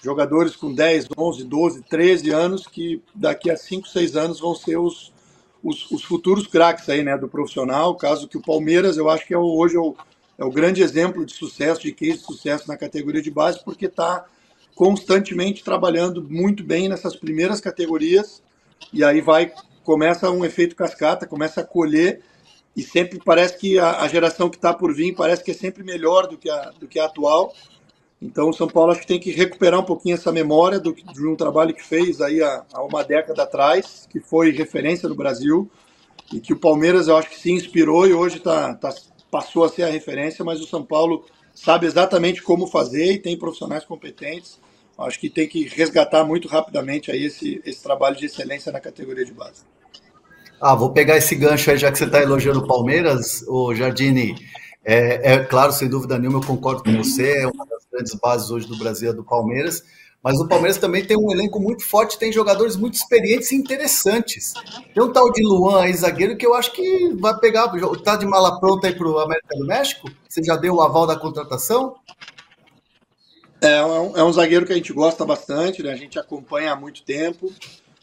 jogadores com 10, 11, 12, 13 anos que daqui a 5, 6 anos vão ser os futuros craques aí, né, do profissional. Caso que o Palmeiras, eu acho que hoje é o grande exemplo de sucesso, de case de sucesso na categoria de base, porque está constantemente trabalhando muito bem nessas primeiras categorias, e aí começa um efeito cascata, começa a colher, e sempre parece que a geração que está por vir parece que é sempre melhor do que a atual. Então o São Paulo acho que tem que recuperar um pouquinho essa memória de um trabalho que fez aí há uma década atrás, que foi referência no Brasil, e que o Palmeiras eu acho que se inspirou e hoje passou a ser a referência, mas o São Paulo sabe exatamente como fazer e tem profissionais competentes. Acho que tem que resgatar muito rapidamente aí esse trabalho de excelência na categoria de base. Vou pegar esse gancho aí, já que você está elogiando o Palmeiras, o Giardini. Claro, sem dúvida nenhuma, eu concordo com você, é uma das grandes bases hoje do Brasil, é do Palmeiras, mas o Palmeiras também tem um elenco muito forte, tem jogadores muito experientes e interessantes. Tem um tal de Luan aí, zagueiro, que eu acho que vai pegar, tá de mala pronta aí para o América do México? Você já deu o aval da contratação? É um zagueiro que a gente gosta bastante, né? A gente acompanha há muito tempo.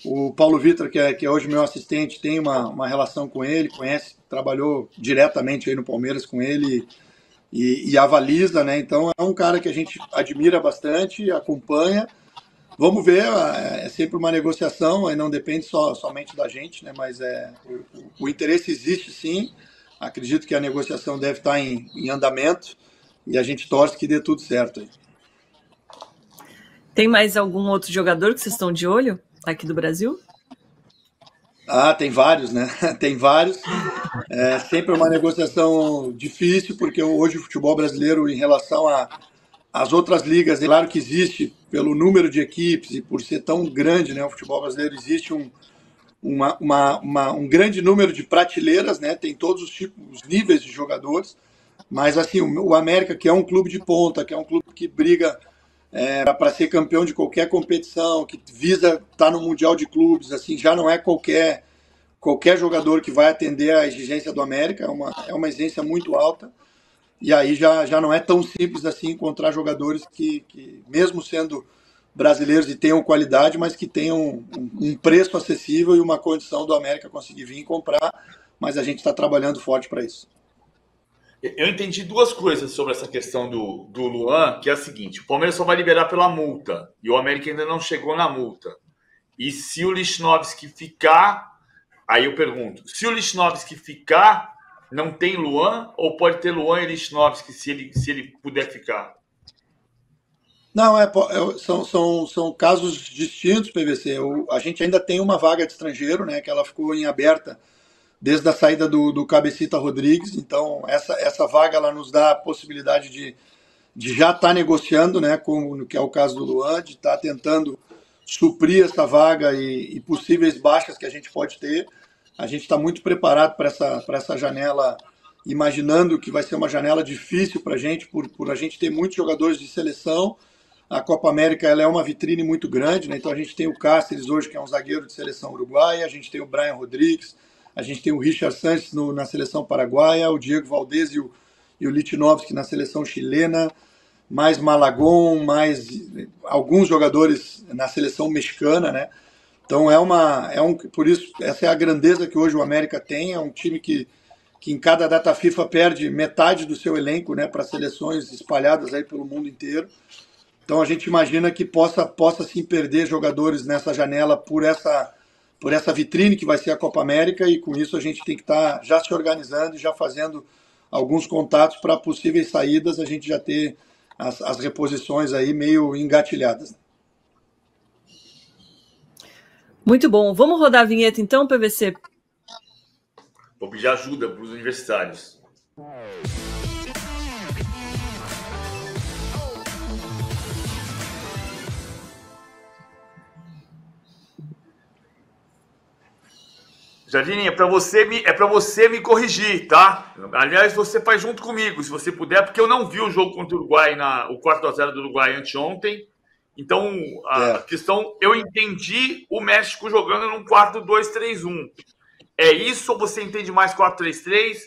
O Paulo Vitor, que é hoje meu assistente, tem uma relação com ele, conhece, trabalhou diretamente aí no Palmeiras com ele e avaliza, né? Então é um cara que a gente admira bastante, acompanha. Vamos ver, é sempre uma negociação, aí não depende somente da gente, né? Mas o interesse existe sim. Acredito que a negociação deve estar em andamento e a gente torce que dê tudo certo aí. Tem mais algum outro jogador que vocês estão de olho aqui do Brasil? Tem vários, né? Tem vários. É sempre uma negociação difícil, porque hoje o futebol brasileiro, em relação às outras ligas, é claro que existe, pelo número de equipes e por ser tão grande, né? O futebol brasileiro existe um grande número de prateleiras, né? Tem todos os tipos, os níveis de jogadores, mas assim, o América, que é um clube de ponta, que é um clube que briga para ser campeão de qualquer competição, que visa estar no Mundial de Clubes, assim, já não é qualquer jogador que vai atender à exigência do América, é uma exigência muito alta, e aí já não é tão simples assim encontrar jogadores que mesmo sendo brasileiros e tenham qualidade, mas que tenham um preço acessível e uma condição do América conseguir vir e comprar, mas a gente está trabalhando forte para isso. Eu entendi duas coisas sobre essa questão do Luan, que é a seguinte: o Palmeiras só vai liberar pela multa, e o América ainda não chegou na multa. E se o Lichnowsky ficar, aí eu pergunto, se o Lichnowsky ficar, não tem Luan, ou pode ter Luan e Lichnowsky se ele puder ficar? Não, são casos distintos, PVC. A gente ainda tem uma vaga de estrangeiro, né, que ela ficou em aberta desde a saída do Cabecita Rodrigues. Então, essa vaga ela nos dá a possibilidade de já estar negociando, né, que é o caso do Luan, de estar tentando suprir essa vaga e possíveis baixas que a gente pode ter. A gente está muito preparado para essa janela, imaginando que vai ser uma janela difícil para a gente, por a gente ter muitos jogadores de seleção. A Copa América ela é uma vitrine muito grande, né? Então a gente tem o Cáceres hoje, que é um zagueiro de seleção uruguaia, a gente tem o Brian Rodrigues, a gente tem o Richard Sanches na seleção paraguaia, o Diego Valdez e o Lichnowsky na seleção chilena, mais Malagon, mais alguns jogadores na seleção mexicana, né? Então por isso, essa é a grandeza que hoje o América tem, é um time que em cada data FIFA perde metade do seu elenco, né, para seleções espalhadas aí pelo mundo inteiro. Então a gente imagina que possa sim perder jogadores nessa janela por essa vitrine que vai ser a Copa América, e com isso a gente tem que estar já se organizando e já fazendo alguns contatos para possíveis saídas, a gente já ter as reposições aí meio engatilhadas. Muito bom. Vamos rodar a vinheta então, PVC? Vou pedir ajuda para os universitários. Jardine, é para você me corrigir, tá? Aliás, você faz junto comigo, se você puder, porque eu não vi o jogo contra o Uruguai, o 4-0 do Uruguai anteontem. Então, a questão, eu entendi o México jogando num 4-2-3-1. É isso ou você entende mais 4-3-3?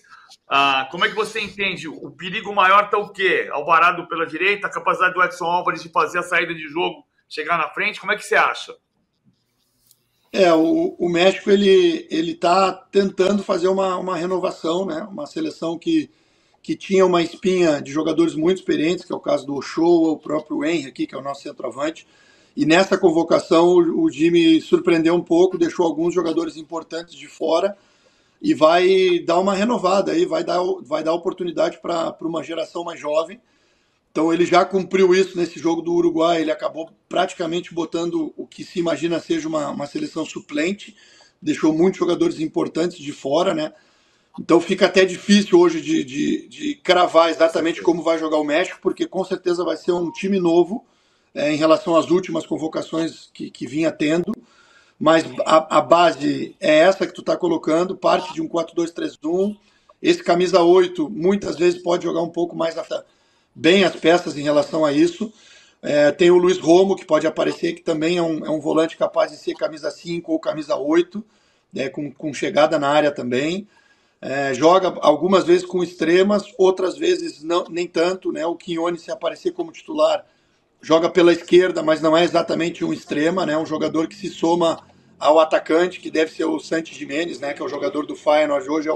Como é que você entende? O perigo maior está o quê? Alvarado pela direita, a capacidade do Edson Álvares de fazer a saída de jogo chegar na frente? Como é que você acha? O México ele está tentando fazer uma renovação, né? Uma seleção que tinha uma espinha de jogadores muito experientes, que é o caso do Ochoa, o próprio Henry, que é o nosso centroavante. E nessa convocação o Jimmy surpreendeu um pouco, deixou alguns jogadores importantes de fora e vai dar uma renovada aí, vai dar oportunidade para uma geração mais jovem. Então ele já cumpriu isso nesse jogo do Uruguai, ele acabou praticamente botando o que se imagina seja uma seleção suplente, deixou muitos jogadores importantes de fora, né? Então fica até difícil hoje de cravar exatamente como vai jogar o México, porque com certeza vai ser um time novo em relação às últimas convocações que vinha tendo, mas a base é essa que tu está colocando, parte de um 4-2-3-1, esse camisa 8 muitas vezes pode jogar um pouco mais bem as peças em relação a isso. Tem o Luiz Romo, que pode aparecer, que também é um volante capaz de ser camisa 5 ou camisa 8, com chegada na área também. Joga algumas vezes com extremas, outras vezes não, nem tanto, né? O Quinones, se aparecer como titular, joga pela esquerda, mas não é exatamente um extrema, né? Um jogador que se soma ao atacante, que deve ser o Santi Giménez, né? Que é o jogador do Feyenoord, hoje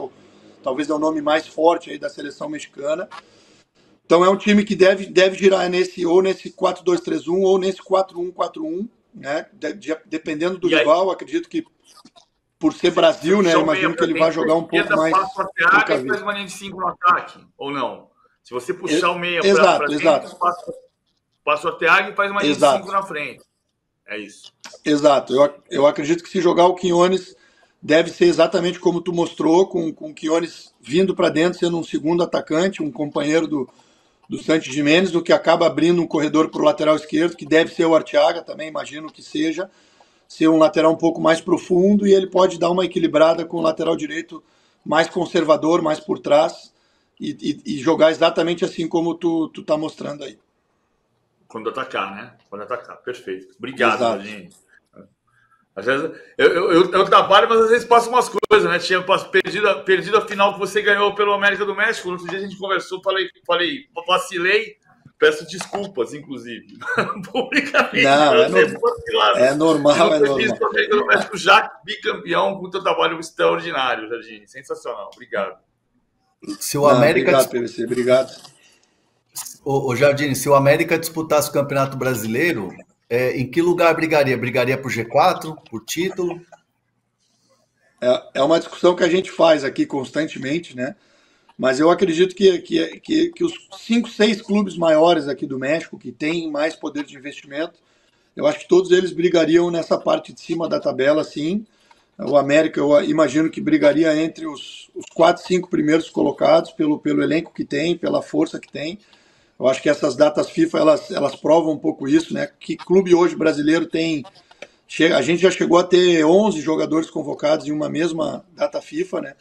talvez é o nome mais forte aí da seleção mexicana. Então é um time que deve girar nesse 4-2-3-1 ou nesse 4-1-4-1, né? Dependendo do rival, acredito que por ser Brasil, né? Imagino que ele vai jogar um pouco mais. Passa o Arteaga e faz uma linha de 5 no ataque, ou não? Se você puxar o meia para dentro, passa o Arteaga e faz uma linha de 5 na frente. É isso. Exato. Eu acredito que se jogar o Quinones, deve ser exatamente como tu mostrou, com o Quinones vindo para dentro, sendo um segundo atacante, um companheiro do Santi Giménez, do que acaba abrindo um corredor para o lateral esquerdo, que deve ser o Arteaga também, imagino que seja. Ser um lateral um pouco mais profundo, e ele pode dar uma equilibrada com o lateral direito mais conservador, mais por trás, e jogar exatamente assim como tu tá mostrando aí. Quando atacar, né? Quando atacar, perfeito. Obrigado, Jorginho. Às vezes eu trabalho, mas às vezes passa umas coisas, né? Tinha perdido a final que você ganhou pelo América do México. No outro dia a gente conversou, falei, vacilei. Peço desculpas, inclusive. Publicamente. Não, é normal. O América do México já bicampeão com teu trabalho extraordinário, Jorginho. Sensacional. Obrigado. Se o América... Obrigado, PVC. Obrigado. Ô, Jardim, se o América disputasse o Campeonato Brasileiro, em que lugar brigaria? Brigaria por G4, por título? É uma discussão que a gente faz aqui constantemente, né? Mas eu acredito que os 5, 6 clubes maiores aqui do México, que têm mais poder de investimento, eu acho que todos eles brigariam nessa parte de cima da tabela, sim. O América, eu imagino que brigaria entre os 4, 5 primeiros colocados, pelo elenco que tem, pela força que tem. Eu acho que essas datas FIFA, elas provam um pouco isso, né? Que clube hoje brasileiro tem... A gente já chegou a ter 11 jogadores convocados em uma mesma data FIFA, né?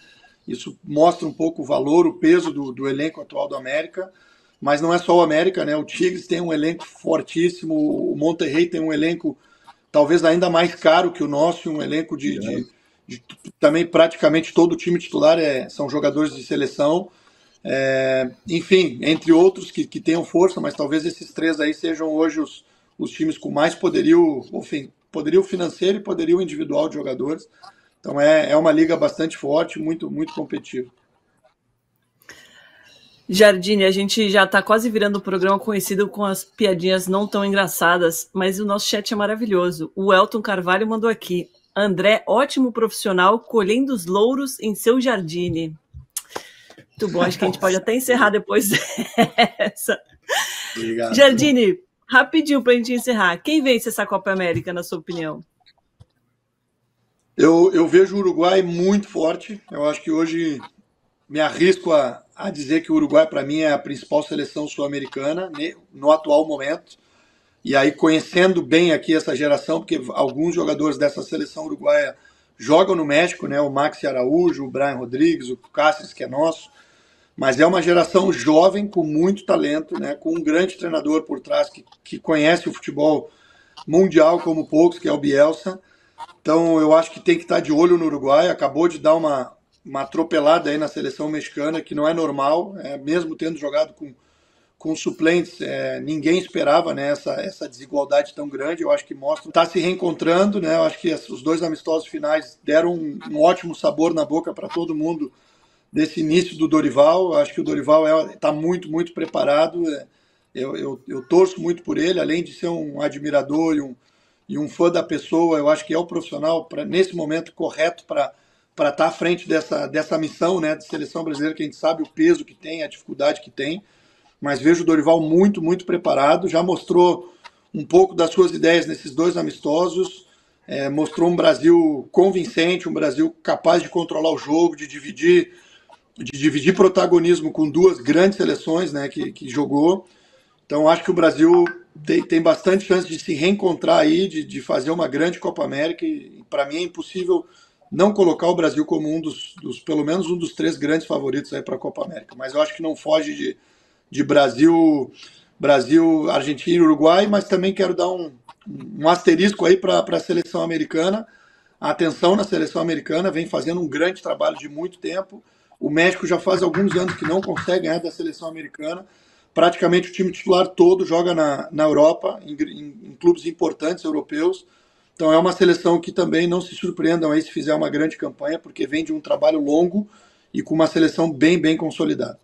Isso mostra um pouco o valor, o peso do elenco atual do América. Mas não é só o América, né? O Tigres tem um elenco fortíssimo, o Monterrey tem um elenco talvez ainda mais caro que o nosso, um elenco de também praticamente todo o time titular são jogadores de seleção. Enfim, entre outros que tenham força, mas talvez esses 3 aí sejam hoje os times com mais poderio financeiro e poderio individual de jogadores. Então é uma liga bastante forte, muito, muito competitiva. Jardine, a gente já está quase virando o programa conhecido com as piadinhas não tão engraçadas, mas o nosso chat é maravilhoso. O Elton Carvalho mandou aqui: André, ótimo profissional, colhendo os louros em seu Jardine. Muito bom, acho que a gente pode até encerrar depois dessa. Obrigado. Jardine, rapidinho para a gente encerrar. Quem vence essa Copa América, na sua opinião? Eu vejo o Uruguai muito forte. Eu acho que hoje me arrisco a dizer que o Uruguai, para mim, é a principal seleção sul-americana no atual momento. E aí, conhecendo bem aqui essa geração, porque alguns jogadores dessa seleção uruguaia jogam no México, né? O Maxi Araújo, o Brian Rodrigues, o Cáceres, que é nosso. Mas é uma geração jovem, com muito talento, né? Com um grande treinador por trás que conhece o futebol mundial como poucos, que é o Bielsa. Então, eu acho que tem que estar de olho no Uruguai. Acabou de dar uma atropelada aí na seleção mexicana, que não é normal, mesmo tendo jogado com com suplentes, ninguém esperava, né, essa desigualdade tão grande. Eu acho que mostra, está se reencontrando, né? Eu acho que os 2 amistosos finais deram um ótimo sabor na boca para todo mundo desse início do Dorival. Eu acho que o Dorival está muito, muito preparado. Eu torço muito por ele, além de ser um admirador e um fã da pessoa. Eu acho que é o profissional, nesse momento, correto para estar à frente dessa missão, né, de seleção brasileira, que a gente sabe o peso que tem, a dificuldade que tem. Mas vejo o Dorival muito, muito preparado. Já mostrou um pouco das suas ideias nesses 2 amistosos. Mostrou um Brasil convincente, um Brasil capaz de controlar o jogo, de dividir protagonismo com 2 grandes seleções, né, que jogou. Então, acho que o Brasil tem bastante chance de se reencontrar aí, de fazer uma grande Copa América. E para mim é impossível não colocar o Brasil como pelo menos um dos 3 grandes favoritos aí para a Copa América. Mas eu acho que não foge de Brasil, Argentina e Uruguai, mas também quero dar um asterisco aí para a seleção americana. A atenção na seleção americana, vem fazendo um grande trabalho de muito tempo. O México já faz alguns anos que não consegue ganhar da seleção americana. Praticamente o time titular todo joga na Europa, em clubes importantes europeus. Então é uma seleção que também não se surpreendam aí se fizer uma grande campanha, porque vem de um trabalho longo e com uma seleção bem, bem consolidada.